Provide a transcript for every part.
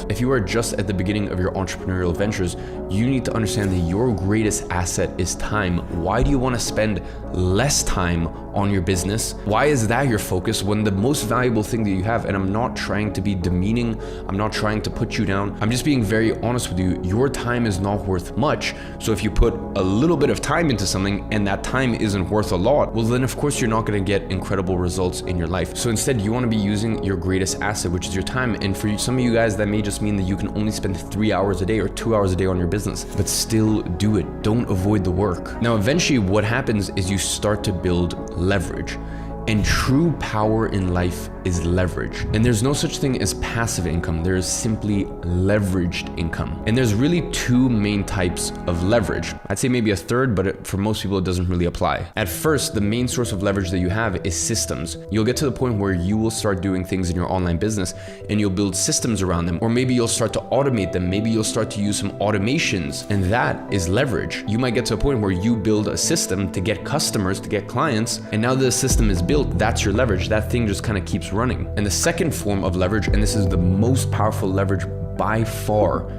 If you are just at the beginning of your entrepreneurial ventures, you need to understand that your greatest asset is time. Why do you want to spend less time on your business? Why is that your focus when the most valuable thing that you have, and I'm not trying to be demeaning, I'm not trying to put you down, I'm just being very honest with you, your time is not worth much. So if you put a little bit of time into something and that time isn't worth a lot, well then of course you're not going to get incredible results in your life. So instead you want to be using your greatest asset, which is your time. And for some of you guys, that may just mean that you can only spend 3 hours a day or 2 hours a day on your business, but still do it. Don't avoid the work. Now, eventually what happens is you start to build leverage. And true power in life is leverage. And there's no such thing as passive income. There is simply leveraged income. And there's really two main types of leverage. I'd say maybe a third, but for most people, it doesn't really apply. At first, the main source of leverage that you have is systems. You'll get to the point where you will start doing things in your online business and you'll build systems around them, or maybe you'll start to automate them. Maybe you'll start to use some automations, and that is leverage. You might get to a point where you build a system to get customers, to get clients, and now the system is built. That's your leverage. That thing just kind of keeps running. And the second form of leverage, and this is the most powerful leverage by far,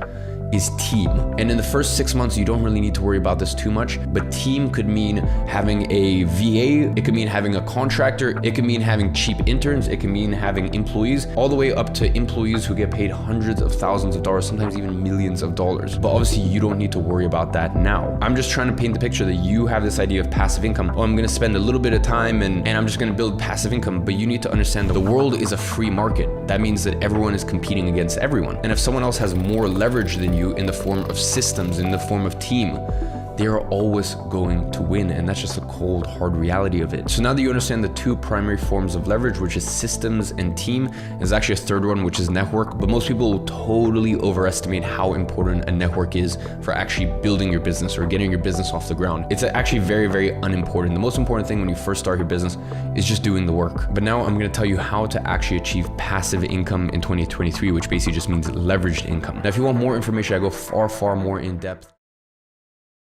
is team. And in the first 6 months, you don't really need to worry about this too much, but team could mean having a VA, it could mean having a contractor, it could mean having cheap interns, it can mean having employees, all the way up to employees who get paid hundreds of thousands of dollars, sometimes even millions of dollars. But obviously you don't need to worry about that now. I'm just trying to paint the picture that you have this idea of passive income. Oh, I'm gonna spend a little bit of time and I'm just gonna build passive income. But you need to understand that the world is a free market. That means that everyone is competing against everyone. And if someone else has more leverage than you in the form of systems, in the form of team, they are always going to win. And that's just a cold, hard reality of it. So now that you understand the two primary forms of leverage, which is systems and team, there's actually a third one, which is network. But most people will totally overestimate how important a network is for actually building your business or getting your business off the ground. It's actually very, very unimportant. The most important thing when you first start your business is just doing the work. But now I'm going to tell you how to actually achieve passive income in 2023, which basically just means leveraged income. Now, if you want more information, I go far, far more in depth.